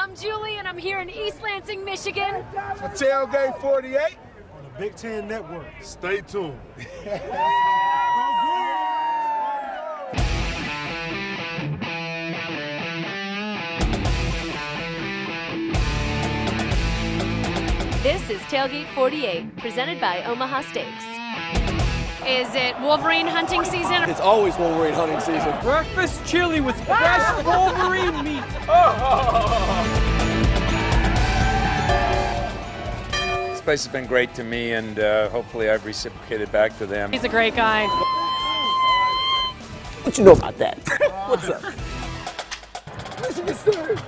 I'm Julie, and I'm here in East Lansing, Michigan. For Tailgate 48 on the Big Ten Network. Stay tuned. This is Tailgate 48, presented by Omaha Steaks. Is it Wolverine hunting season? It's always Wolverine hunting season. Breakfast chili with fresh Wolverine meat. This place has been great to me, and hopefully I've reciprocated back to them. He's a great guy. What you know about that? What's up? Michigan State.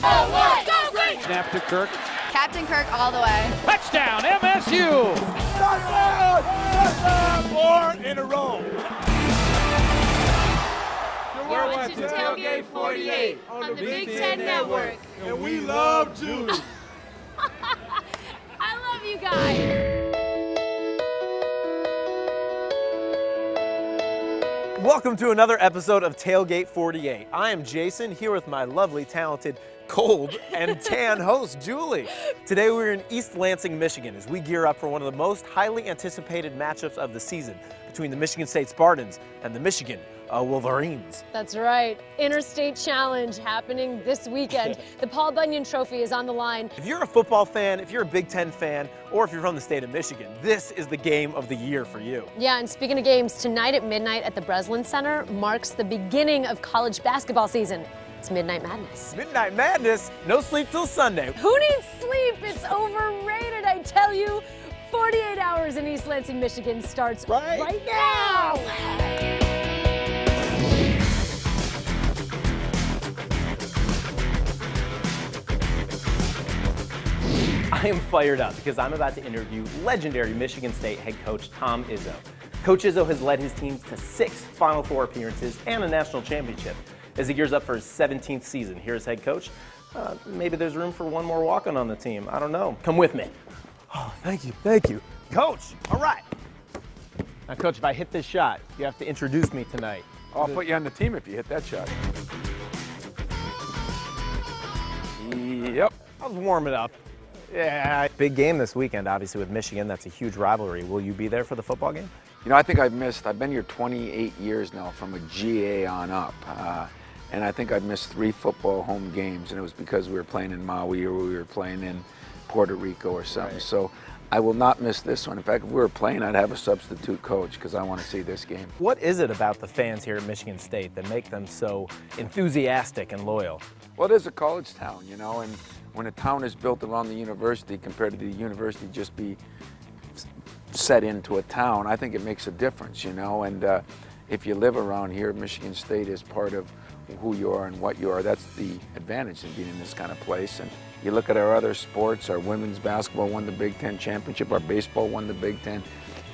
Oh, what? Go green! Snap to Kirk. Captain Kirk all the way. Touchdown, MSU! Four in a row. You're watching Tailgate 48 on the Big Ten Network. And we love Julie. I love you guys. Welcome to another episode of Tailgate 48. I am Jason, here with my lovely, talented, cold, and tan host, Julie. Today we're in East Lansing, Michigan, as we gear up for one of the most highly anticipated matchups of the season between the Michigan State Spartans and the Michigan Wolverines. That's right. Interstate Challenge happening this weekend. The Paul Bunyan Trophy is on the line. If you're a football fan, if you're a Big Ten fan, or if you're from the state of Michigan, this is the game of the year for you. Yeah, and speaking of games, tonight at midnight at the Breslin Center marks the beginning of college basketball season. It's Midnight Madness. Midnight Madness, no sleep till Sunday. Who needs sleep? It's overrated, I tell you. 48 hours in East Lansing, Michigan starts right now. I am fired up because I'm about to interview legendary Michigan State head coach Tom Izzo. Coach Izzo has led his teams to 6 Final Four appearances and a national championship. As he gears up for his 17th season here as head coach, maybe there's room for one more walk-on on the team. I don't know. Come with me. Oh, thank you, thank you. Coach, all right. Now, Coach, if I hit this shot, you have to introduce me tonight. I'll put you on the team if you hit that shot. Yep. I was warming up. Yeah, big game this weekend, obviously, with Michigan. That's a huge rivalry. Will you be there for the football game? You know, I think I've been here 28 years now from a GA on up. And I think I've missed 3 football home games, and it was because we were playing in Maui or we were playing in Puerto Rico or something. Right. So I will not miss this one. In fact, if we were playing, I'd have a substitute coach because I want to see this game. What is it about the fans here at Michigan State that make them so enthusiastic and loyal? Well, it is a college town, you know, and when a town is built around the university compared to the university just be set into a town, I think it makes a difference, you know, and if you live around here, Michigan State is part of who you are and what you are. That's the advantage of being in this kind of place. And you look at our other sports, our women's basketball won the Big Ten championship, our baseball won the Big Ten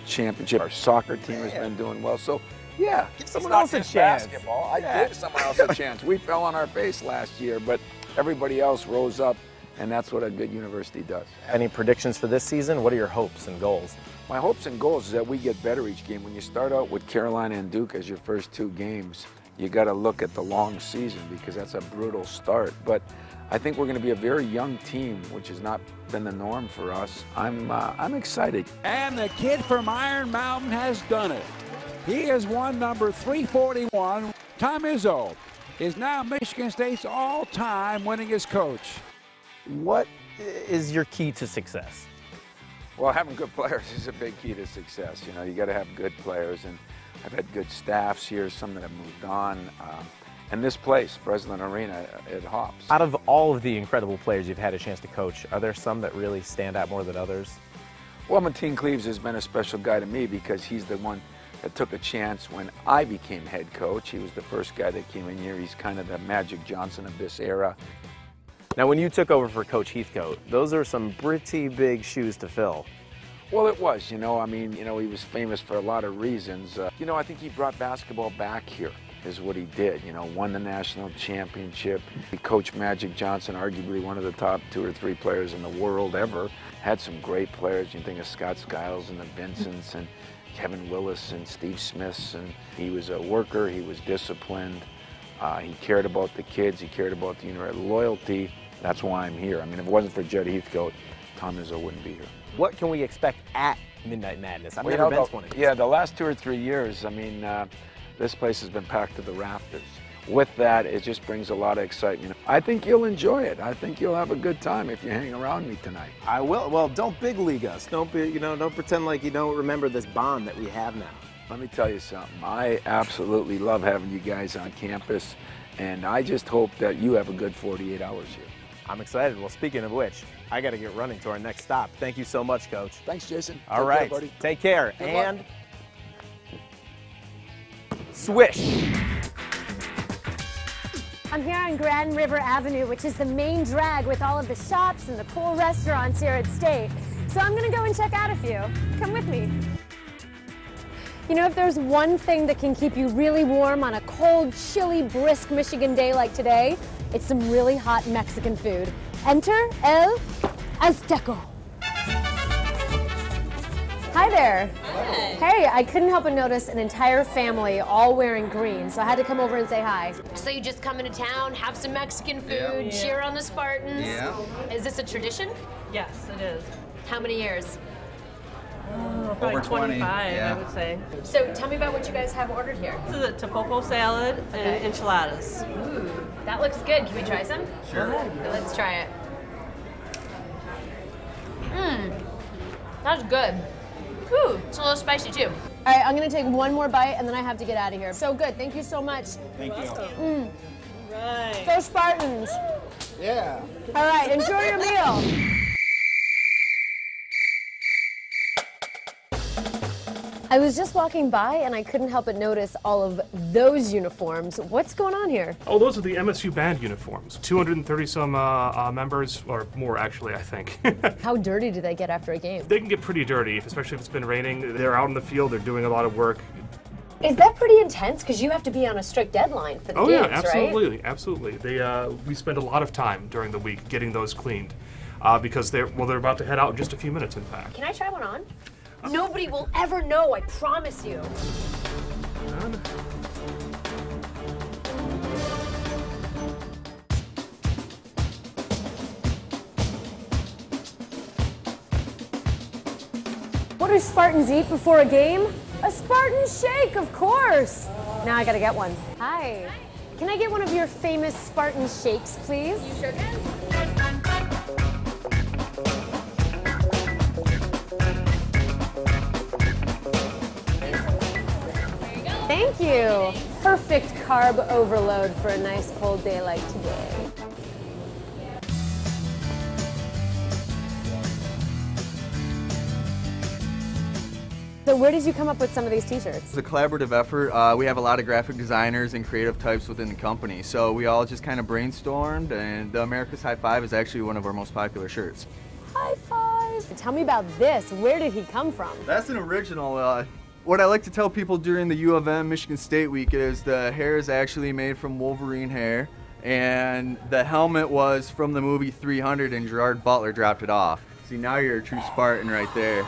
championship, our soccer team has been doing well. So yeah, give someone else a chance. Basketball. I gave someone else a chance. We fell on our face last year, but everybody else rose up, and that's what a good university does. Any predictions for this season? What are your hopes and goals? My hopes and goals is that we get better each game. When you start out with Carolina and Duke as your first 2 games, you got to look at the long season because that's a brutal start. But I think we're going to be a very young team, which has not been the norm for us. I'm excited. And the kid from Iron Mountain has done it. He has won number 341. Tom Izzo is now Michigan State's all-time winningest coach. What is your key to success? Well, having good players is a big key to success. You know, you got to have good players, and I've had good staffs here, some that have moved on. And this place, Breslin Arena, it hops. Out of all of the incredible players you've had a chance to coach, are there some that really stand out more than others? Well, Mateen Cleaves has been a special guy to me because he's the one that took a chance when I became head coach. He was the first guy that came in here. He's kind of the Magic Johnson of this era. Now, when you took over for Coach Heathcote, those are some pretty big shoes to fill. Well, it was, you know, I mean, you know, he was famous for a lot of reasons. You know, I think he brought basketball back here is what he did, you know, won the national championship. He coached Magic Johnson, arguably one of the top 2 or 3 players in the world ever. Had some great players. You think of Scott Skiles and the Vincents and Kevin Willis and Steve Smiths, and he was a worker, he was disciplined. He cared about the kids. He cared about the university. Loyalty, that's why I'm here. I mean, if it wasn't for Judd Heathcote, Tom Izzo wouldn't be here. What can we expect at Midnight Madness? I've never been to one of these. Yeah, the last 2 or 3 years, I mean, this place has been packed to the rafters. With that, it just brings a lot of excitement. I think you'll enjoy it. I think you'll have a good time if you hang around me tonight. I will. Well, don't big league us. Don't be, don't pretend like you don't remember this bond that we have now. Let me tell you something. I absolutely love having you guys on campus, and I just hope that you have a good 48 hours here. I'm excited. Well, speaking of which, I got to get running to our next stop. Thank you so much, Coach. Thanks, Jason. All right. Take care. And swish. I'm here on Grand River Avenue, which is the main drag with all of the shops and the cool restaurants here at State. So I'm gonna go and check out a few. Come with me. You know, if there's one thing that can keep you really warm on a cold, chilly, brisk Michigan day like today, it's some really hot Mexican food. Enter El Azteco. Hi there. Hi. Hey, I couldn't help but notice an entire family all wearing green, so I had to come over and say hi. So you just come into town, have some Mexican food, cheer on the Spartans. Yeah. Is this a tradition? Yes, it is. How many years? Probably Over 20, 25, yeah. I would say. So tell me about what you guys have ordered here. This is a tapopo salad and enchiladas. Ooh, that looks good. Can we try some? Sure. Let's try it. That's good. Ooh, it's a little spicy too. All right, I'm gonna take one more bite and then I have to get out of here. So good, thank you so much. Thank you. Right. Go Spartans. Yeah. All right, enjoy your meal. I was just walking by and I couldn't help but notice all of those uniforms. What's going on here? Oh, those are the MSU band uniforms. 230 some members, or more actually, I think. How dirty do they get after a game? They can get pretty dirty, especially if it's been raining. They're out in the field, they're doing a lot of work. Is that pretty intense? Because you have to be on a strict deadline for the games, yeah, right? absolutely, absolutely. We spend a lot of time during the week getting those cleaned because they're about to head out in just a few minutes, in fact. Can I try one on? Nobody will ever know, I promise you. What do Spartans eat before a game? A Spartan shake, of course. Now I gotta get one. Hi. Can I get one of your famous Spartan shakes, please? You sure can. Thank you. Perfect carb overload for a nice cold day like today. So where did you come up with some of these t-shirts? It's a collaborative effort. We have a lot of graphic designers and creative types within the company. So we all just kind of brainstormed, and the America's High Five is actually one of our most popular shirts. High five. Tell me about this. Where did he come from? That's an original. What I like to tell people during the U of M Michigan State Week is the hair is actually made from Wolverine hair, and the helmet was from the movie 300, and Gerard Butler dropped it off. See, now you're a true Spartan right there.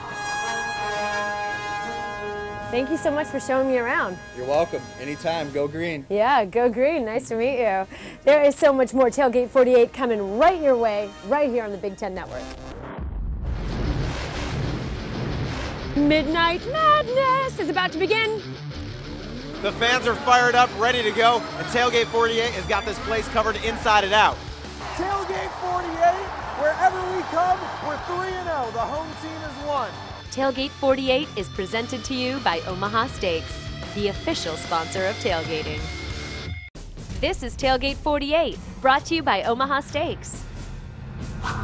Thank you so much for showing me around. You're welcome. Anytime. Go green. Yeah, go green. Nice to meet you. There is so much more Tailgate 48 coming right your way, right here on the Big Ten Network. Midnight Madness is about to begin. The fans are fired up, ready to go, and Tailgate 48 has got this place covered inside and out. Tailgate 48, wherever we come, we're 3-0. The home team has won. Tailgate 48 is presented to you by Omaha Steaks, the official sponsor of tailgating. This is Tailgate 48, brought to you by Omaha Steaks.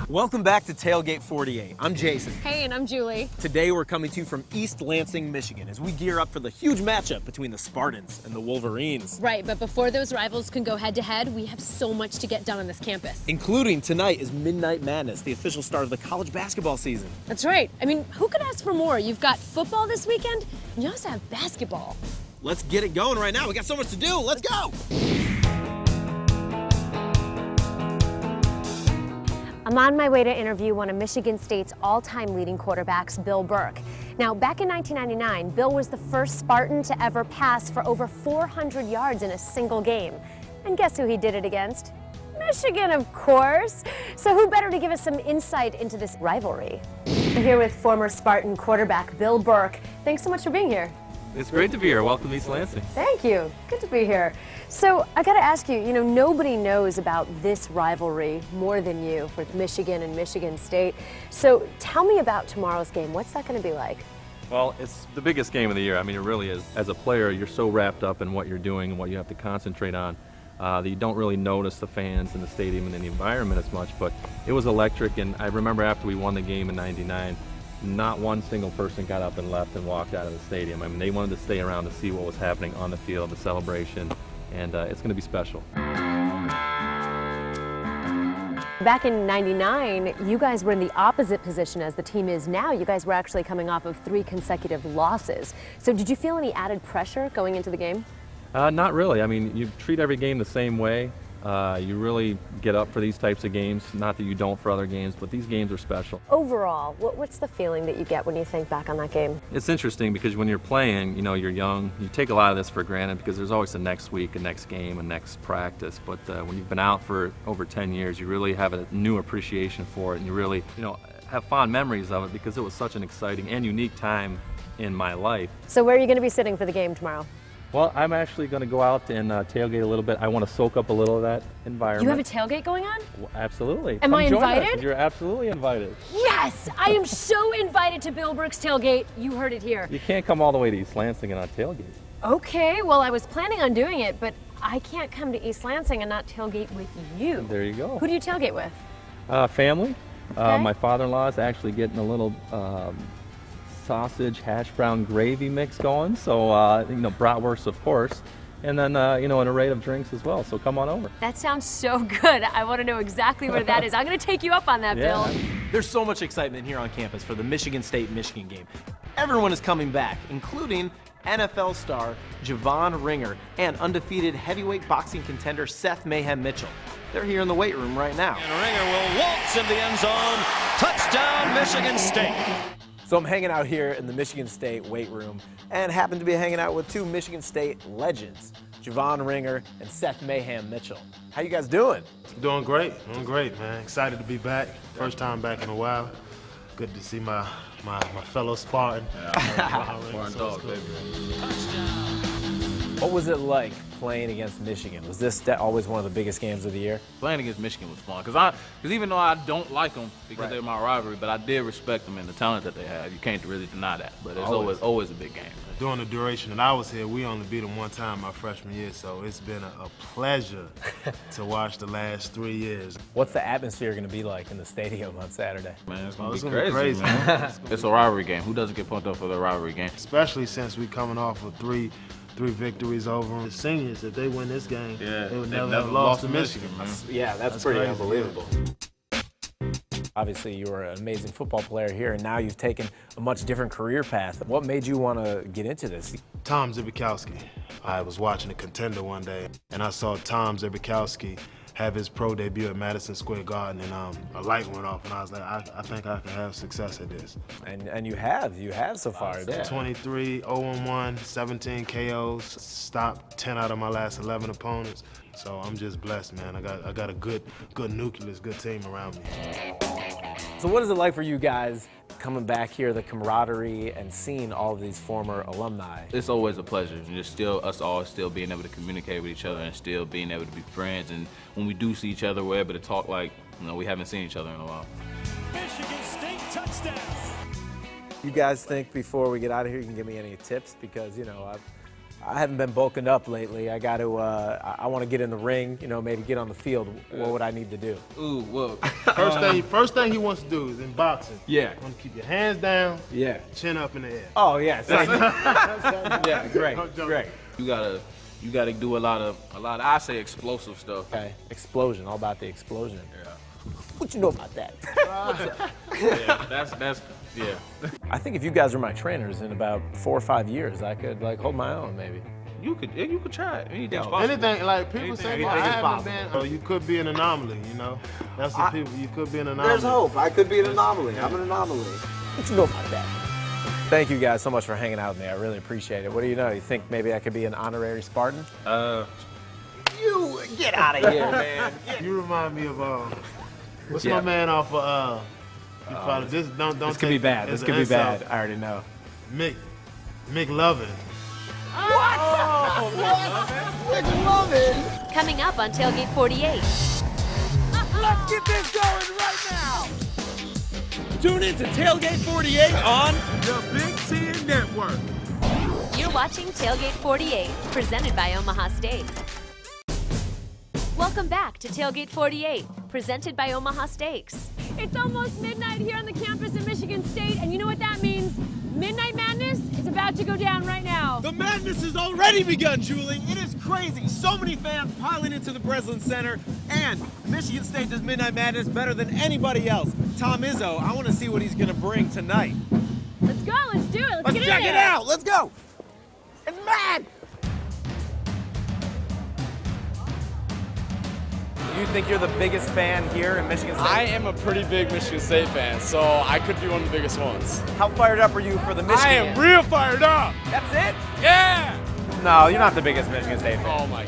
Welcome back to Tailgate 48. I'm Jason. Hey, and I'm Julie. Today we're coming to you from East Lansing, Michigan, as we gear up for the huge matchup between the Spartans and the Wolverines. Right, but before those rivals can go head-to-head, we have so much to get done on this campus. Including tonight is Midnight Madness, the official start of the college basketball season. That's right. I mean, who could ask for more? You've got football this weekend, and you also have basketball. Let's get it going right now. We got so much to do. Let's go! I'm on my way to interview one of Michigan State's all-time leading quarterbacks, Bill Burke. Now, back in 1999, Bill was the first Spartan to ever pass for over 400 yards in a single game. And guess who he did it against? Michigan, of course. So who better to give us some insight into this rivalry? I'm here with former Spartan quarterback Bill Burke. Thanks so much for being here. It's great to be here. Welcome to East Lansing. Thank you. Good to be here. So I got to ask you, nobody knows about this rivalry more than you with Michigan and Michigan State. So tell me about tomorrow's game. What's that going to be like? Well, it's the biggest game of the year. I mean, it really is. As a player, you're so wrapped up in what you're doing and what you have to concentrate on that you don't really notice the fans in the stadium and in the environment as much. But it was electric, and I remember after we won the game in '99, not one single person got up and left and walked out of the stadium. I mean, they wanted to stay around to see what was happening on the field, the celebration, and it's going to be special. Back in '99, you guys were in the opposite position as the team is now. You guys were actually coming off of 3 consecutive losses. So did you feel any added pressure going into the game? Not really. I mean, you treat every game the same way. You really get up for these types of games. Not that you don't for other games, but these games are special. Overall, what's the feeling that you get when you think back on that game? It's interesting because when you're playing, you're young. You take a lot of this for granted because there's always the next week, a next game, a next practice. But when you've been out for over 10 years, you really have a new appreciation for it, and you really, have fond memories of it because it was such an exciting and unique time in my life. So where are you going to be sitting for the game tomorrow? Well, I'm actually going to go out and tailgate a little bit. I want to soak up a little of that environment. You have a tailgate going on? Well, absolutely. Am I invited? You're absolutely invited. Yes! I am so invited to Bill Burke's tailgate. You heard it here. You can't come all the way to East Lansing and not tailgate. Okay, well, I was planning on doing it, but I can't come to East Lansing and not tailgate with you. There you go. Who do you tailgate with? Family. Okay. My father-in-law is actually getting a little sausage hash brown gravy mix going, so bratwurst of course, and then an array of drinks as well, so come on over. That sounds so good. I want to know exactly where that is. I'm going to take you up on that, Bill. There's so much excitement here on campus for the Michigan State-Michigan game. Everyone is coming back, including NFL star Javon Ringer and undefeated heavyweight boxing contender Seth Mayhem Mitchell. They're here in the weight room right now. And Ringer will waltz in the end zone. Touchdown, Michigan State. So I'm hanging out here in the Michigan State weight room and happen to be hanging out with 2 Michigan State legends, Javon Ringer and Seth Mayhem Mitchell. How you guys doing? Doing great, man. Excited to be back. First time back in a while. Good to see my fellow Spartan. Spartan dog, baby. What was it like playing against Michigan? Was this always one of the biggest games of the year? Playing against Michigan was fun because even though I don't like them because they're my rivalry, but I did respect them and the talent that they have. You can't really deny that. But it's always a big game. During the duration that I was here, we only beat them one time my freshman year, so it's been a pleasure to watch the last 3 years. What's the atmosphere going to be like in the stadium on Saturday? Man, it's going to be crazy, man. It's a rivalry game. Who doesn't get pumped up for the rivalry game? Especially since we're coming off of three victories over them. The seniors, if they win this game, they would never have lost to Michigan, man. Yeah, that's pretty unbelievable. Obviously, you were an amazing football player here, and now you've taken a much different career path. What made you want to get into this? Tom Zbikowski. I was watching a Contender one day, and I saw Tom Zbikowski have his pro debut at Madison Square Garden, and a light went off, and I was like, I think I can have success at this. And you have so far. 23, 0-1, 17 KOs, stopped 10 out of my last 11 opponents. So I'm just blessed, man. I got a good nucleus, good team around me. So what is it like for you guys coming back here, the camaraderie, and seeing all of these former alumni? It's always a pleasure. Just us all still being able to communicate with each other and still being able to be friends. And when we do see each other, we're able to talk like we haven't seen each other in a while. Michigan State touchdown. You guys think before we get out of here, you can give me any tips? Because, I haven't been bulking up lately. I got to, I want to get in the ring, maybe get on the field. What would I need to do? Ooh, well. First thing he wants to do is in boxing. Yeah. You want to keep your hands down. Yeah. Chin up in the air. Oh, yeah. Yeah, great. You gotta do a lot of, I say explosive stuff. Okay. Explosion, all about the explosion. Yeah. What you know about that? Yeah, yeah. I think if you guys were my trainers in about 4 or 5 years, I could hold my own maybe. You could try it. Anything's possible. Anything, like people say, I haven't been, you could be an anomaly, That's the people, you could be an anomaly. There's hope. I could be an anomaly. Yeah. I'm an anomaly. What you know about that? Thank you guys so much for hanging out with me. I really appreciate it. What do you know? You think maybe I could be an honorary Spartan? You get out of here, man. You remind me of what's my man off of you follow this? Don't. This could be bad. This could be bad. I already know. McLovin. What? McLovin? Coming up on Tailgate 48. Let's get this going right now. Tune in to Tailgate 48 on the Big Ten Network. You're watching Tailgate 48, presented by Omaha Steaks. Welcome back to Tailgate 48, presented by Omaha Steaks. It's almost midnight here on the campus of Michigan State, and you know what that means? Midnight Madness is about to go down right now. The madness has already begun, Julie. It is crazy. So many fans piling into the Breslin Center, and Michigan State does Midnight Madness better than anybody else. Tom Izzo, I want to see what he's going to bring tonight. Let's go. Let's do it. Let's get check in it there. out. Let's go. It's mad. You think you're the biggest fan here in Michigan State? I am a pretty big Michigan State fan, so I could be one of the biggest ones. How fired up are you for the Michigan? I am real fired up. That's it? Yeah. No, you're not the biggest Michigan State fan. Oh my.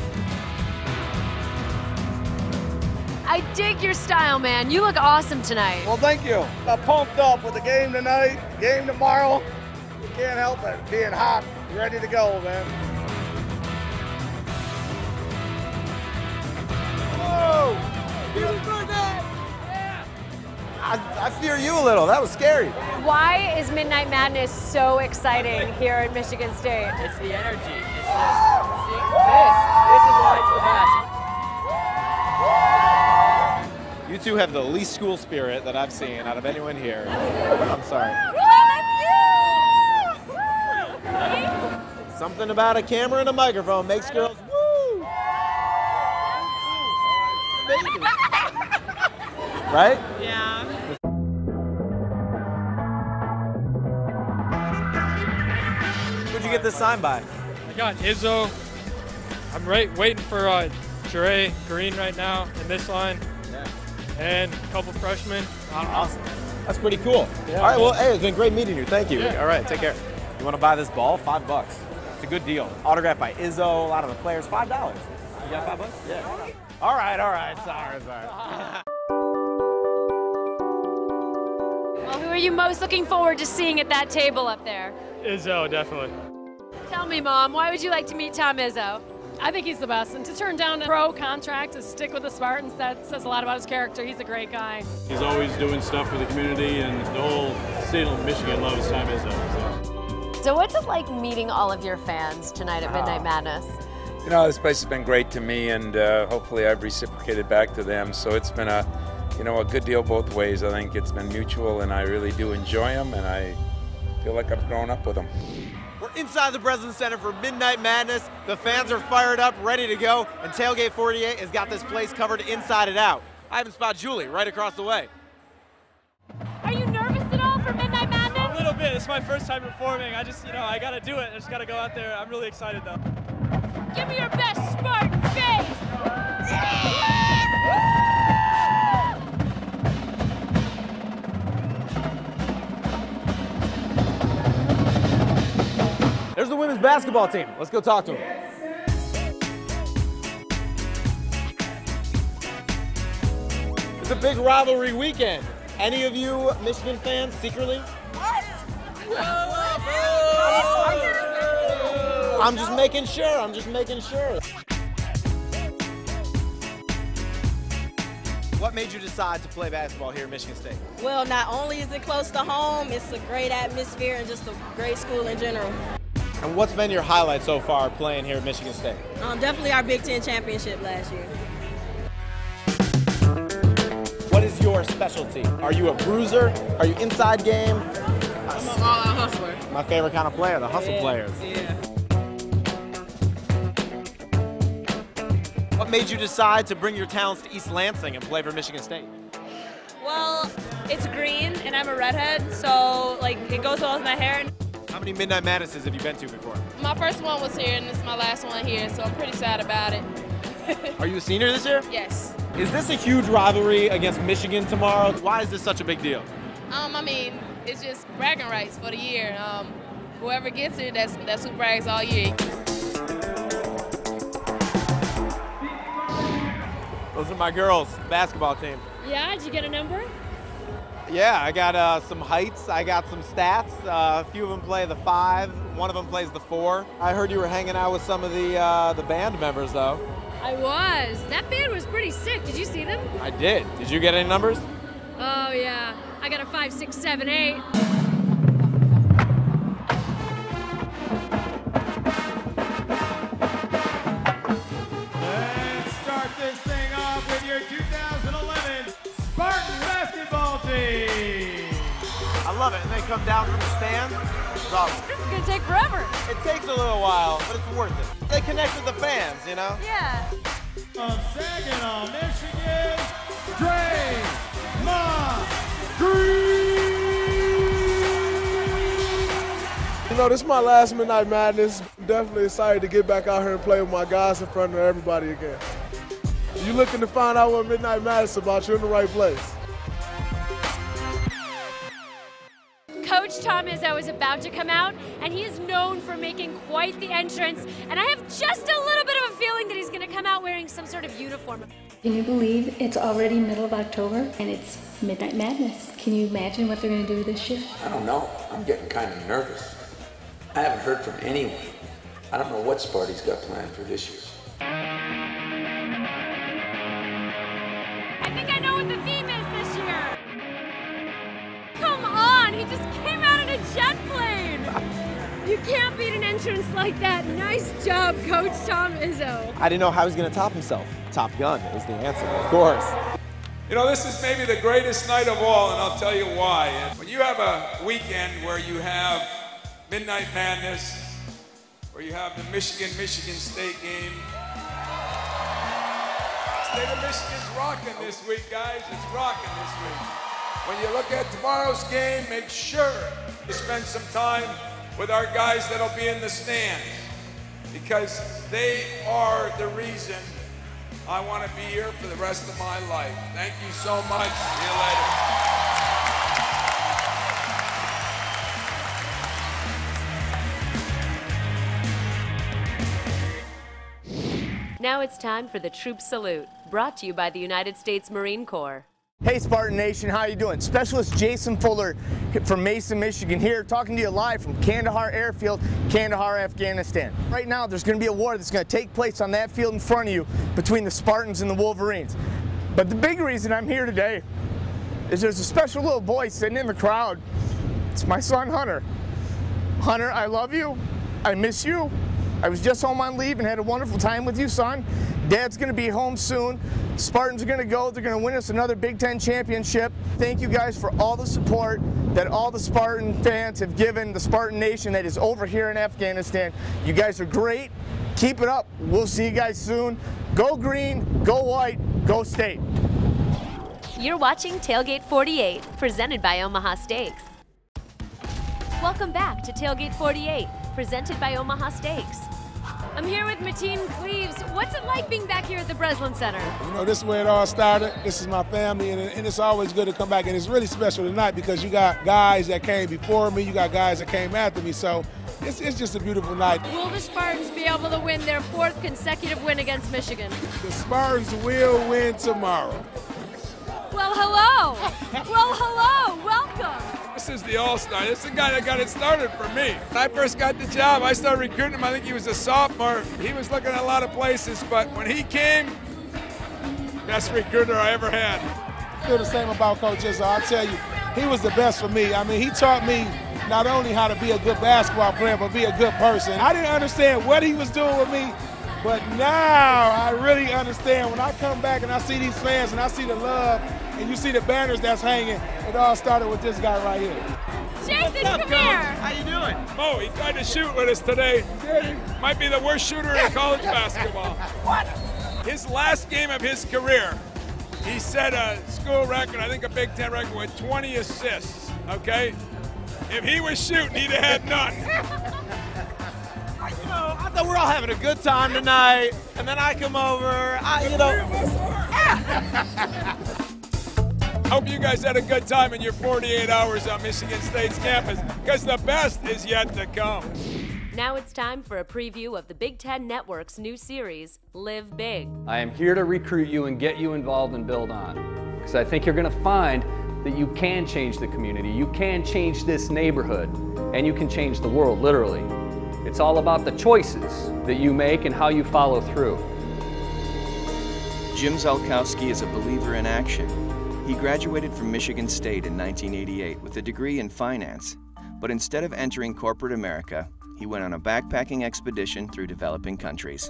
I dig your style, man. You look awesome tonight. Well, thank you. I'm pumped up with the game tonight, game tomorrow. You can't help it. Being hot, ready to go, man. Whoa! Happy birthday! Yeah. I fear you a little. That was scary. Why is Midnight Madness so exciting here at Michigan State? It's the energy. It's just, this is why it's the best. You two have the least school spirit that I've seen out of anyone here. I'm sorry. Something about a camera and a microphone makes girls woo! Right? Yeah. Who'd you get this signed by? I got Izzo. I'm waiting for Jure Green right now in this line. Yeah. And a couple freshmen. Awesome. That's pretty cool. Yeah. All right, well, hey, it's been great meeting you. Thank you. Yeah. All right, take care. You want to buy this ball? $5. It's a good deal. Autographed by Izzo, a lot of the players, $5. You got $5? Yeah. All right. Sorry. Well, who are you most looking forward to seeing at that table up there? Izzo, definitely. Tell me, Mom, why would you like to meet Tom Izzo? I think he's the best. And to turn down a pro contract to stick with the Spartans, that says a lot about his character. He's a great guy. He's always doing stuff for the community, and the whole state of Michigan loves Tom Izzo. So what's it like meeting all of your fans tonight at Midnight Madness? You know, this place has been great to me, and hopefully I've reciprocated back to them. So it's been a good deal both ways. I think it's been mutual, and I really do enjoy them, and I feel like I've grown up with them. We're inside the Breslin Center for Midnight Madness. The fans are fired up, ready to go, and Tailgate 48 has got this place covered inside and out. I even spot Julie right across the way. Are you nervous at all for Midnight Madness? A little bit. It's my first time performing. I just, I got to do it. I just got to go out there. I'm really excited, though. Give me your best Spartan face! There's the women's basketball team. Let's go talk to them. It's a big rivalry weekend. Any of you Michigan fans secretly? What? I'm just making sure. What made you decide to play basketball here at Michigan State? Well, not only is it close to home, it's a great atmosphere and just a great school in general. And what's been your highlight so far playing here at Michigan State? Definitely our Big Ten championship last year. What is your specialty? Are you a bruiser? Are you inside game? I'm an all-out hustler. My favorite kind of player, the hustle players. Yeah. What made you decide to bring your talents to East Lansing and play for Michigan State? Well, it's green and I'm a redhead, so it goes well with my hair. How many Midnight Madnesses have you been to before? My first one was here and this is my last one here, so I'm pretty sad about it. Are you a senior this year? Yes. Is this a huge rivalry against Michigan tomorrow? Why is this such a big deal? I mean, it's just bragging rights for the year. Whoever gets it, that's who brags all year. Those are my girls' basketball team. Yeah, did you get a number? Yeah, I got some heights, I got some stats. A few of them play the 5, one of them plays the 4. I heard you were hanging out with some of the band members, though. I was. That band was pretty sick. Did you see them? I did. Did you get any numbers? Oh, yeah. I got a 5, 6, 7, 8. Let's start this thing off with your 2011 Spartan basketball team. I love it. And they come down from the stands. It's awesome. This is going to take forever. It takes a little while, but it's worth it. They connect with the fans, you know? Yeah. From Saginaw, Michigan, Dre Ma Green. You know, this is my last Midnight Madness. I'm definitely excited to get back out here and play with my guys in front of everybody again. If you're looking to find out what Midnight Madness is about, you're in the right place. Coach Tom Izzo is about to come out, and he is known for making quite the entrance, and I have just a little bit of a feeling that he's going to come out wearing some sort of uniform. Can you believe it's already middle of October and it's Midnight Madness? Can you imagine what they're going to do this year? I don't know. I'm getting kind of nervous. I haven't heard from anyone. I don't know what Sparty's got planned for this year. I think I know what the theme is this year. Come on, he just came out in a jet plane. You can't beat an entrance like that. Nice job, Coach Tom Izzo. I didn't know how he was going to top himself. Top Gun is the answer, of course. You know, this is maybe the greatest night of all, and I'll tell you why. When you have a weekend where you have Midnight Madness, where you have the Michigan State game. State of Michigan's rocking this week, guys. It's rocking this week. When you look at tomorrow's game, make sure to spend some time with our guys that'll be in the stands, because they are the reason I want to be here for the rest of my life. Thank you so much. See you later. Now it's time for the Troop Salute, brought to you by the United States Marine Corps. Hey Spartan Nation, how you doing? Specialist Jason Fuller from Mason, Michigan here, talking to you live from Kandahar Airfield, Kandahar, Afghanistan. Right now there's going to be a war that's going to take place on that field in front of you between the Spartans and the Wolverines. But the big reason I'm here today is there's a special little boy sitting in the crowd. It's my son Hunter. Hunter, I love you. I miss you. I was just home on leave and had a wonderful time with you, son. Dad's going to be home soon. Spartans are going to go. They're going to win us another Big Ten championship. Thank you guys for all the support that all the Spartan fans have given the Spartan Nation that is over here in Afghanistan. You guys are great. Keep it up. We'll see you guys soon. Go green, go white, go state. You're watching Tailgate 48, presented by Omaha Steaks. Welcome back to Tailgate 48, presented by Omaha Steaks. I'm here with Mateen Cleaves. What's it like being back here at the Breslin Center? You know, this is where it all started. This is my family, and it's always good to come back. And it's really special tonight because you got guys that came before me, you got guys that came after me. So it's just a beautiful night. Will the Spartans be able to win their 4th consecutive win against Michigan? The Spartans will win tomorrow. Well, hello. Well, hello. Welcome. This is the All-Star. This is the guy that got it started for me. When I first got the job, I started recruiting him. I think he was a sophomore. He was looking at a lot of places, but when he came, best recruiter I ever had. I feel the same about Coach Izzo. I'll tell you, he was the best for me. I mean, he taught me not only how to be a good basketball player, but be a good person. I didn't understand what he was doing with me, but now I really understand. When I come back and I see these fans and I see the love and you see the banners that's hanging, it all started with this guy right here. Jason, come here. How you doing? Mo, he tried to shoot with us today. Might be the worst shooter in college basketball. What? His last game of his career, he set a school record, I think a Big Ten record, with 20 assists, okay? If he was shooting, he'd have had none. You know, I thought we were all having a good time tonight, and then I come over, Hope you guys had a good time in your 48 hours on Michigan State's campus, because the best is yet to come. Now it's time for a preview of the Big Ten Network's new series, Live Big. I am here to recruit you and get you involved and build on. Because I think you're going to find that you can change the community, you can change this neighborhood, and you can change the world, literally. It's all about the choices that you make and how you follow through. Jim Zalkowski is a believer in action. He graduated from Michigan State in 1988 with a degree in finance, but instead of entering corporate America, he went on a backpacking expedition through developing countries.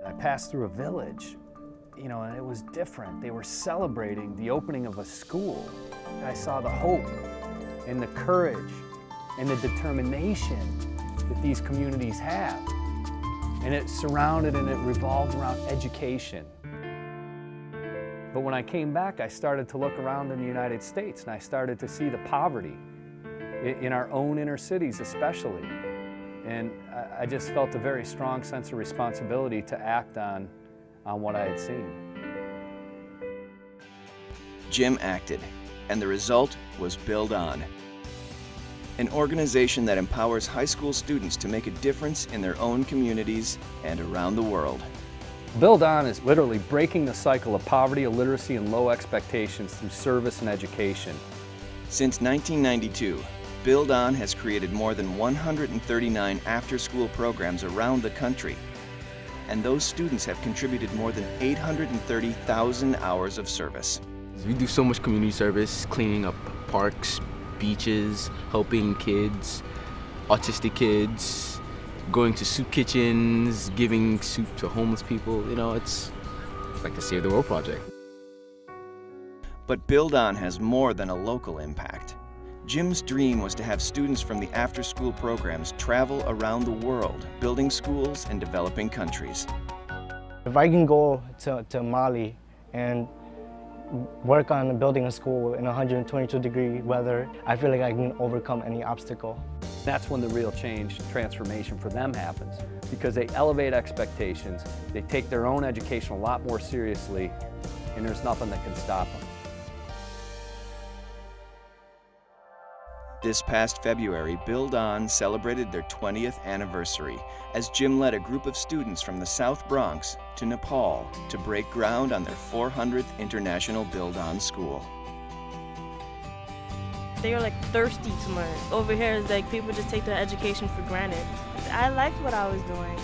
I passed through a village, you know, and it was different. They were celebrating the opening of a school. I saw the hope and the courage and the determination that these communities have. And it surrounded and it revolved around education. But when I came back, I started to look around in the United States and I started to see the poverty in our own inner cities especially. And I just felt a very strong sense of responsibility to act on what I had seen. Jim acted, and the result was Build On, an organization that empowers high school students to make a difference in their own communities and around the world. Build On is literally breaking the cycle of poverty, illiteracy, and low expectations through service and education. Since 1992, Build On has created more than 139 after-school programs around the country, and those students have contributed more than 830,000 hours of service. We do so much community service, cleaning up parks, beaches, helping kids, autistic kids, going to soup kitchens, giving soup to homeless people. You know, it's like the Save the World project. But Build On has more than a local impact. Jim's dream was to have students from the after-school programs travel around the world, building schools in developing countries. If I can go to Mali and work on building a school in 122-degree weather, I feel like I can overcome any obstacle. That's when the real change, transformation for them happens, because they elevate expectations, they take their own education a lot more seriously, and there's nothing that can stop them. This past February, Build On celebrated their 20th anniversary as Jim led a group of students from the South Bronx to Nepal to break ground on their 400th International Build On School. They were like thirsty to learn. Over here, it's like people just take their education for granted. I liked what I was doing.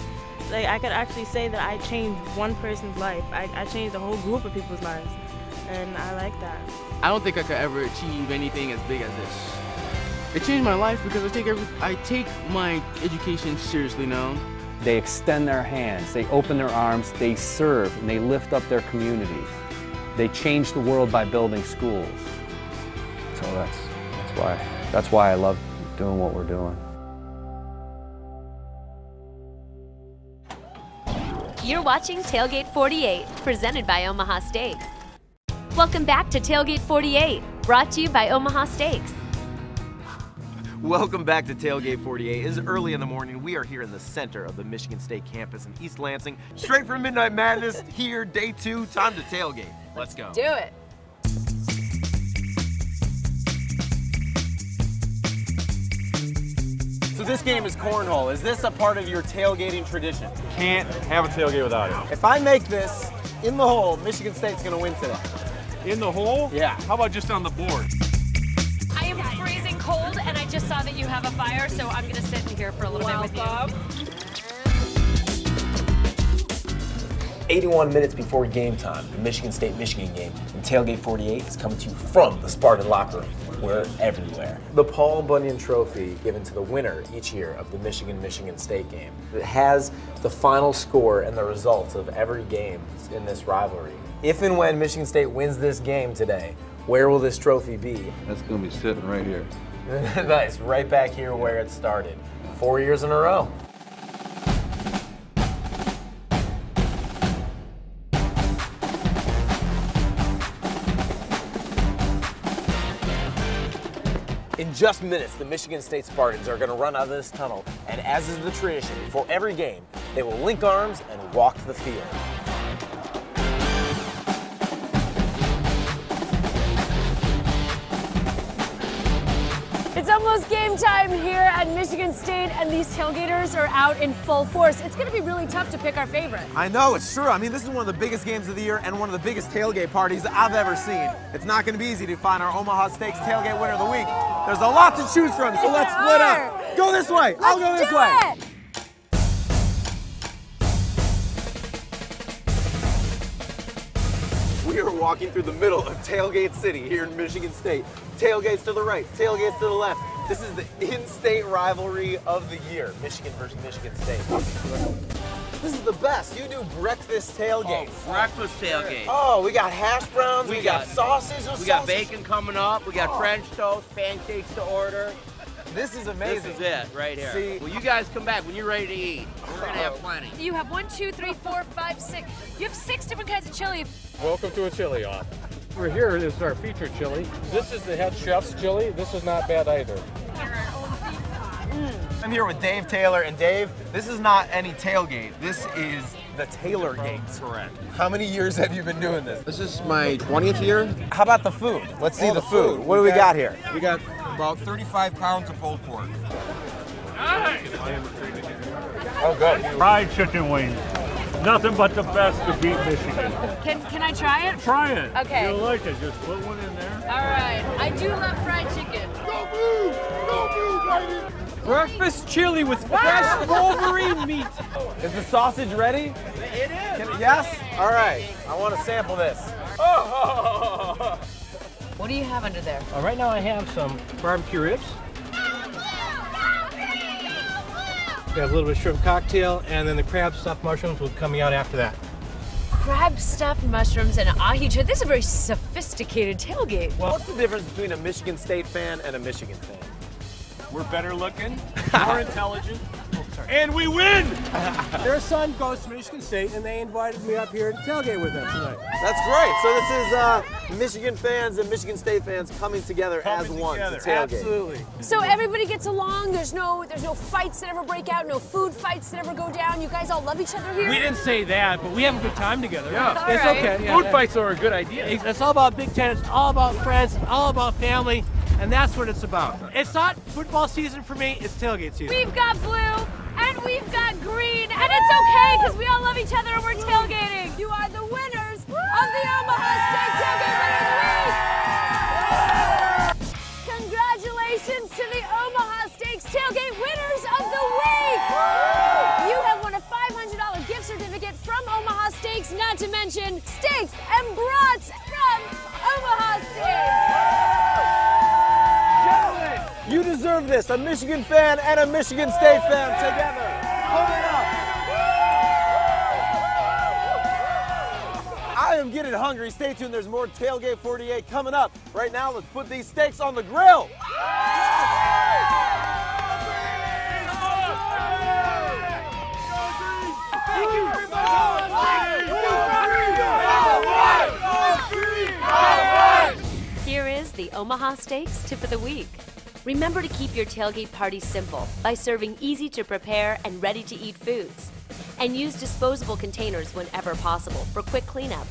Like I could actually say that I changed one person's life. I changed a whole group of people's lives, and I like that. I don't think I could ever achieve anything as big as this. It changed my life because I take my education seriously now. They extend their hands, they open their arms, they serve, and they lift up their communities. They change the world by building schools. So that's why I love doing what we're doing. You're watching Tailgate 48, presented by Omaha Steaks. Welcome back to Tailgate 48, brought to you by Omaha Steaks. Welcome back to Tailgate 48. It is early in the morning. We are here in the center of the Michigan State campus in East Lansing. Straight from Midnight Madness, here, day 2, time to tailgate. Let's go. Do it. So this game is cornhole. Is this a part of your tailgating tradition? Can't have a tailgate without it. If I make this in the hole, Michigan State's gonna win today. In the hole? Yeah. How about just on the board? I am freezing cold, and I just saw that you have a fire, so I'm going to sit in here for a little bit with you. 81 minutes before game time, the Michigan State-Michigan game, and Tailgate 48 is coming to you from the Spartan locker room. We're everywhere. The Paul Bunyan Trophy given to the winner each year of the Michigan State game. It has the final score and the results of every game in this rivalry. If and when Michigan State wins this game today, where will this trophy be? That's going to be sitting right here. Nice, right back here where it started. 4 years in a row. In just minutes, the Michigan State Spartans are going to run out of this tunnel, and as is the tradition, before every game, they will link arms and walk the field. It's almost game time here at Michigan State, and these tailgaters are out in full force. It's going to be really tough to pick our favorite. I know, it's true. I mean, this is one of the biggest games of the year and one of the biggest tailgate parties I've ever seen. It's not going to be easy to find our Omaha Steaks tailgate winner of the week. There's a lot to choose from, so let's split up. Go this way. I'll go this way. We are walking through the middle of Tailgate City here in Michigan State. Tailgates to the right, tailgates to the left. This is the in-state rivalry of the year, Michigan versus Michigan State. This is the best. You do breakfast tailgate. Oh, breakfast tailgate. Oh, we got hash browns, we got sausage. We got bacon coming up, we got French toast, pancakes to order. This is amazing. This is it right here. See, well, you guys come back when you're ready to eat. We're gonna have plenty. You have 1, 2, 3, 4, 5, 6. You have 6 different kinds of chili. Welcome to a chili off. We're here is our featured chili. This is the head chef's chili. This is not bad either. I'm here with Dave Taylor, and Dave, this is not any tailgate. This is the Taylor Gate. Correct. How many years have you been doing this? This is my 20th year. How about the food? Let's see the food. What do we got here? We got about 35 pounds of pulled pork. Oh, good. Fried chicken wings. Nothing but the best to beat Michigan. Can I try it? Try it. Okay. You'll like it. Just put one in there. All right. I do love fried chicken. Go blue! Go blue, baby! Breakfast chili with fresh Wolverine meat. Is the sausage ready? It is. Yes? All right. I want to sample this. Oh. What do you have under there? Right now I have some barbecue ribs. We have a little bit of shrimp cocktail, and then the crab stuffed mushrooms will be coming out after that. Crab stuffed mushrooms and ahi chili. This is a very sophisticated tailgate. Well, what's the difference between a Michigan State fan and a Michigan fan? We're better looking, more intelligent, and we win! Their son goes to Michigan State, and they invited me up here to tailgate with them tonight. That's great. So this is Michigan fans and Michigan State fans coming together as one to tailgate. Absolutely. So everybody gets along. There's no fights that ever break out. No food fights that ever go down. You guys all love each other here. We didn't say that, but we have a good time together. Yeah, it's okay. Yeah, food fights are a good idea. It's all about Big Ten. It's all about friends. All about family. And that's what it's about. It's not football season for me, it's tailgate season. We've got blue, and we've got green, and it's okay, because we all love each other and we're tailgating. You are the winners of the Omaha State Tailgate Winners of the Week! Congratulations to the Omaha Steaks Tailgate Winners of the Week! You have won a $500 gift certificate from Omaha Steaks, not to mention steaks and brats from Omaha Steaks! You deserve this, a Michigan fan and a Michigan State fan together. Hold it up. I am getting hungry. Stay tuned, there's more Tailgate 48 coming up. Right now, let's put these steaks on the grill. Here is the Omaha Steaks tip of the week. Remember to keep your tailgate party simple by serving easy-to-prepare and ready-to-eat foods. And use disposable containers whenever possible for quick cleanup.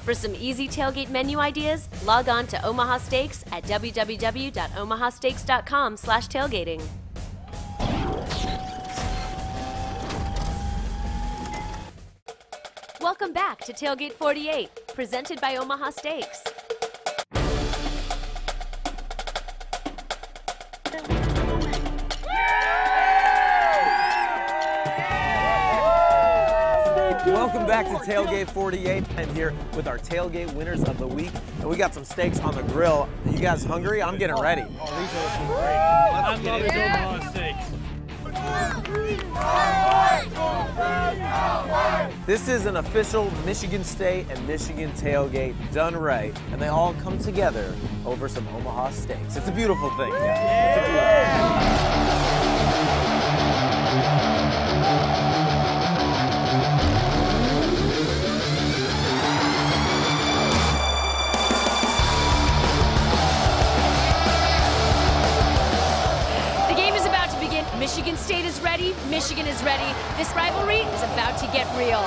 For some easy tailgate menu ideas, log on to Omaha Steaks at www.omahasteaks.com/tailgating. Welcome back to Tailgate 48, presented by Omaha Steaks. Welcome back to Tailgate 48. I'm here with our tailgate winners of the week, and we got some steaks on the grill. Are you guys hungry? I'm getting ready. Oh, these are looking great. I love those Omaha steaks. This is an official Michigan State and Michigan tailgate done right, and they all come together over some Omaha steaks. It's a beautiful thing. Yeah. It's a beautiful Michigan State is ready, Michigan is ready. This rivalry is about to get real.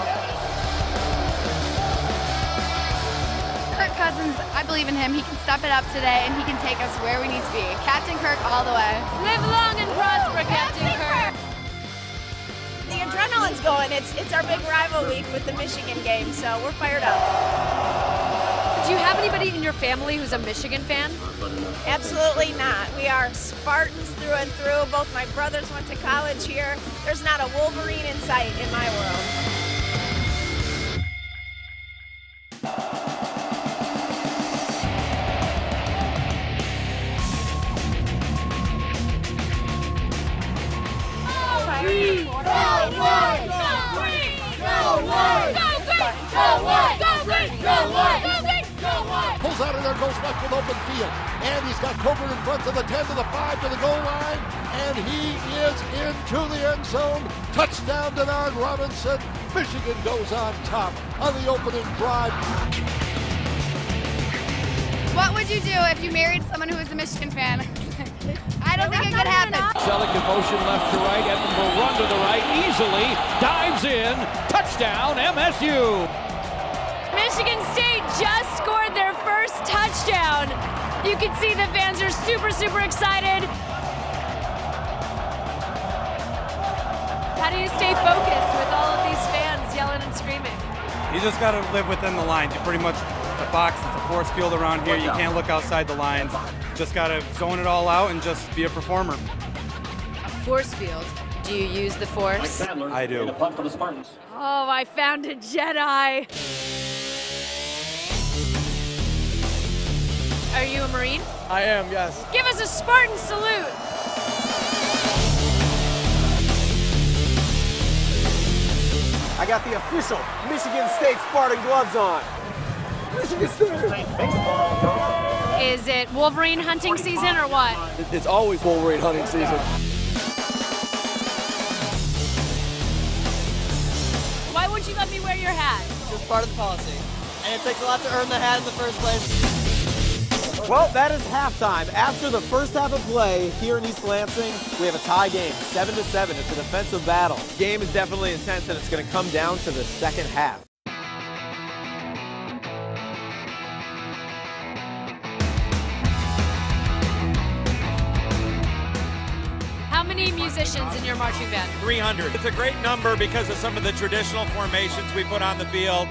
Cousins, I believe in him. He can step it up today, and he can take us where we need to be. Captain Kirk all the way. Live long and prosper, Captain Kirk. The adrenaline's going. It's our big rival week with the Michigan game, so we're fired up. Do you have anybody in your family who's a Michigan fan? Absolutely not. We are Spartans through and through. Both my brothers went to college here. There's not a Wolverine in sight in my world. Pulls out of there, goes left with open field. And he's got Coburn in front to the 10, to the 5, to the goal line. And he is into the end zone. Touchdown, Denard Robinson. Michigan goes on top on the opening drive. What would you do if you married someone who was a Michigan fan? I don't think it could happen. Selleck in motion left to right. Edmond will run to the right easily. Dives in. Touchdown, MSU. Michigan State just scored their first touchdown. You can see the fans are super, super excited. How do you stay focused with all of these fans yelling and screaming? You just got to live within the lines. You pretty much, the box, it's a force field around here. You can't look outside the lines. Just got to zone it all out and just be a performer. A force field. Do you use the force? I do. Oh, I found a Jedi. Are you a Marine? I am, yes. Give us a Spartan salute. I got the official Michigan State Spartan gloves on. Michigan State. Is it Wolverine hunting season or what? It's always Wolverine hunting season. Why won't you let me wear your hat? It's just part of the policy. And it takes a lot to earn the hat in the first place. Well, that is halftime. After the first half of play here in East Lansing, we have a tie game, 7-7. It's a defensive battle. Game is definitely intense, and it's going to come down to the second half. How many musicians in your marching band? 300. It's a great number because of some of the traditional formations we put on the field.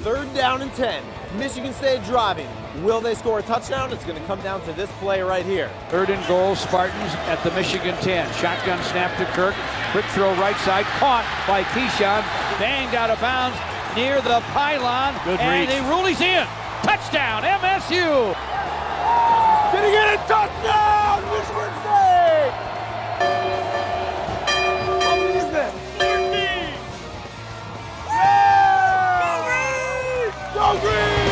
3rd down and 10. Michigan State driving. Will they score a touchdown? It's going to come down to this play right here. 3rd and goal, Spartans at the Michigan 10. Shotgun snap to Kirk. Quick throw right side. Caught by Keyshawn. Banged out of bounds near the pylon. Good and reach. they rule he's in. Touchdown, MSU. Did he get a touchdown? Michigan State! How many is this? 13! Yeah! Go Green!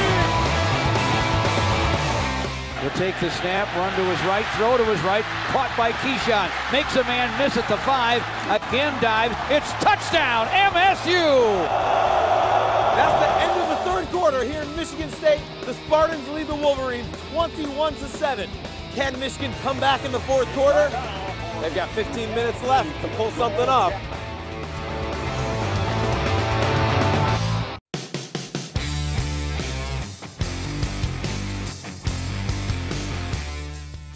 Will take the snap, run to his right, throw to his right, caught by Keyshawn. Makes a man miss at the 5, again dive. It's touchdown, MSU! That's the end of the 3rd quarter here in Michigan State. The Spartans lead the Wolverines 21-7. Can Michigan come back in the 4th quarter? They've got 15 minutes left to pull something up.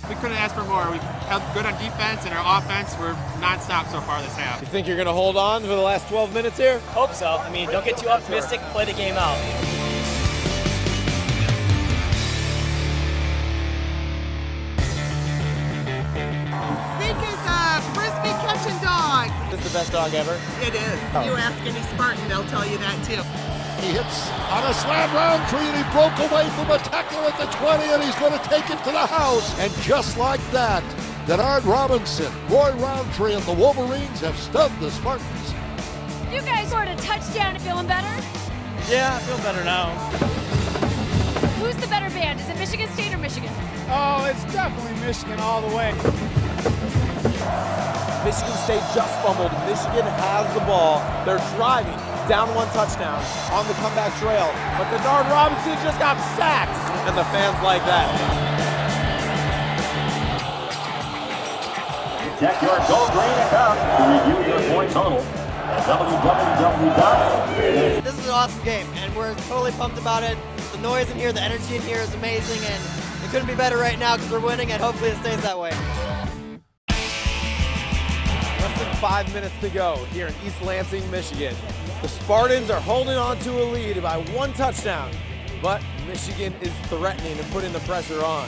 We couldn't ask for more. We held good on defense, and our offense, we're non-stop so far this half. You think you're going to hold on for the last 12 minutes here? Hope so. I mean, don't get too optimistic. Play the game out. Zeke is a frisbee catching dog. This is the best dog ever? It is. Oh. You ask any Spartan, they'll tell you that too. He hits on a slant round tree, and he broke away from a tackle at the 20, and he's going to take it to the house. And just like that, Denard Robinson, Roy Roundtree, and the Wolverines have stunned the Spartans. You guys scored a touchdown. Feeling better? Yeah, I feel better now. Who's the better band? Is it Michigan State or Michigan? Oh, it's definitely Michigan all the way. Michigan State just fumbled. Michigan has the ball. They're driving. Down 1 touchdown on the comeback trail. But Denard Robinson just got sacked. And the fans like that. Check your gold green account to review your point total. This is an awesome game, and we're totally pumped about it. The noise in here, the energy in here is amazing, and it couldn't be better right now because we're winning, and hopefully it stays that way. Less than 5 minutes to go here in East Lansing, Michigan. The Spartans are holding on to a lead by 1 touchdown, but Michigan is threatening and putting the pressure on.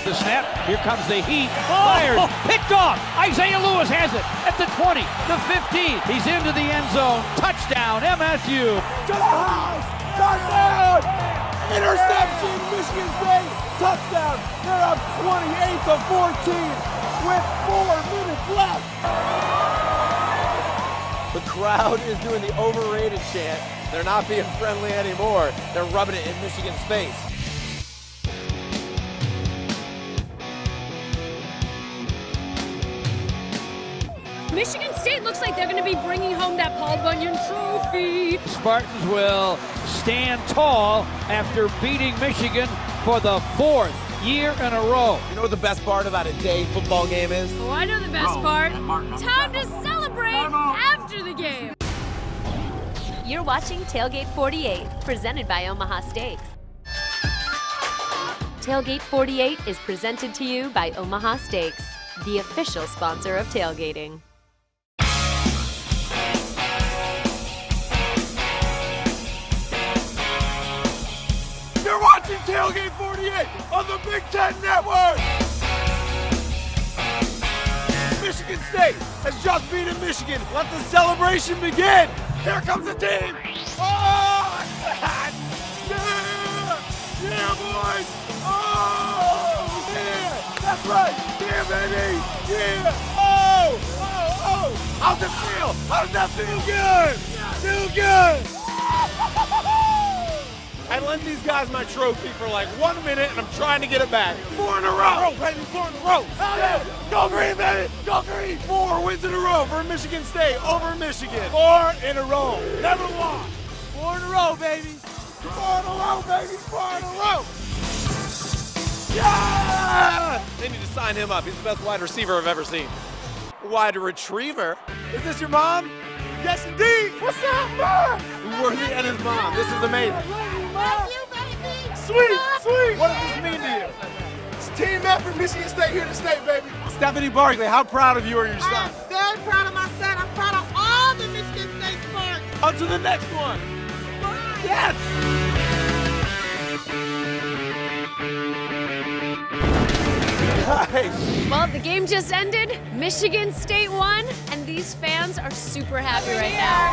The snap, here comes the heat, fired, picked off. Isaiah Lewis has it at the 20, the 15. He's into the end zone. Touchdown, MSU. To the house, touchdown, interception, Michigan State, touchdown. They're up 28-14 with 4 minutes left. The crowd is doing the overrated chant. They're not being friendly anymore. They're rubbing it in Michigan's face. Michigan State looks like they're going to be bringing home that Paul Bunyan trophy. Spartans will stand tall after beating Michigan for the 4th year in a row. You know what the best part about a day football game is? Oh, I know the best part. Time to celebrate after the game. You're watching Tailgate 48, presented by Omaha Steaks. Tailgate 48 is presented to you by Omaha Steaks, the official sponsor of tailgating. You're watching Tailgate 48 on the Big Ten Network! Michigan State has just beaten Michigan. Let the celebration begin! Here comes the team! Oh! Yeah! Yeah, boys! Oh! Yeah! That's right! Yeah, baby! Yeah! Oh! Oh! Oh! How's it feel? How does that feel? Feel good! I lent these guys my trophy for like 1 minute, and I'm trying to get it back. 4 in a row, baby, 4 in a row. Hell yeah. Go green, baby, go green. 4 wins in a row for Michigan State over Michigan. 4 in a row, never lost. 4 in a row, baby. 4 in a row, baby, 4 in a row. Yeah! They need to sign him up. He's the best wide receiver I've ever seen. Wide retriever? Is this your mom? Yes, indeed. What's up, Mom? Worthy and his mom. This is amazing. Sweet, sweet. What does this mean to you? It's team effort, Michigan State here to stay, baby. Stephanie Barkley, how proud of you are your son? I'm very proud of my son. I'm proud of all the Michigan State Spartans. On to the next one. Yes. Nice. Well, the game just ended. Michigan State won, and these fans are super happy right now.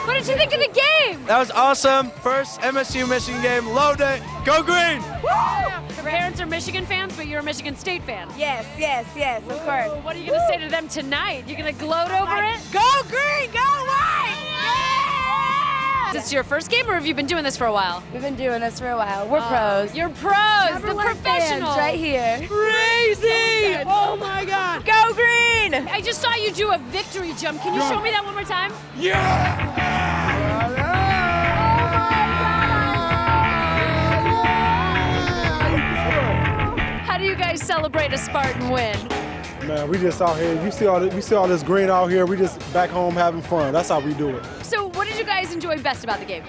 What did you think of the game? That was awesome. First MSU-Michigan game. Loved it. Go green! Your parents are Michigan fans, but you're a Michigan State fan. Yes, yes, yes, of course. What are you going to say to them tonight? You going to gloat over it? Go green, go white! Is this your first game, or have you been doing this for a while? We've been doing this for a while. We're pros. You're pros, Number the one professionals. fans right here. Crazy! Oh my God. Go green! I just saw you do a victory jump. Can you show me that one more time? How do you guys celebrate a Spartan win? Man, we just out here. We see all this green out here. We just back home having fun. That's how we do it. So what did you guys enjoy best about the game?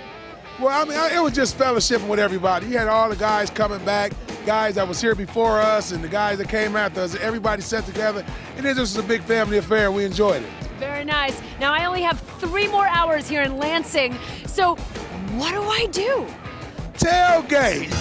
Well, I mean, it was just fellowshipping with everybody. You had all the guys coming back, guys that was here before us, and the guys that came after us. Everybody sat together, and it just was a big family affair. We enjoyed it. Very nice. Now I only have 3 more hours here in Lansing. So what do I do? Tailgate.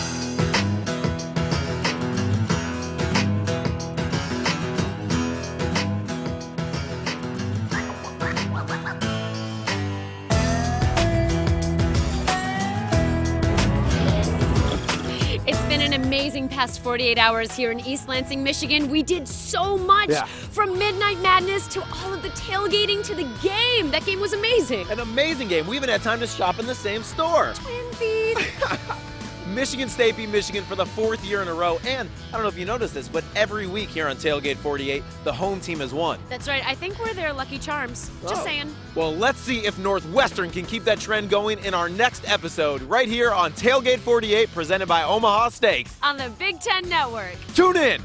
Amazing past 48 hours here in East Lansing, Michigan. We did so much, from Midnight Madness to all of the tailgating to the game. That game was amazing. An amazing game. We even had time to shop in the same store. Twinsies. Michigan State beat Michigan for the 4th year in a row. And I don't know if you noticed this, but every week here on Tailgate 48, the home team has won. That's right. I think we're their lucky charms. Just saying. Well, let's see if Northwestern can keep that trend going in our next episode right here on Tailgate 48, presented by Omaha Steaks on the Big Ten Network. Tune in.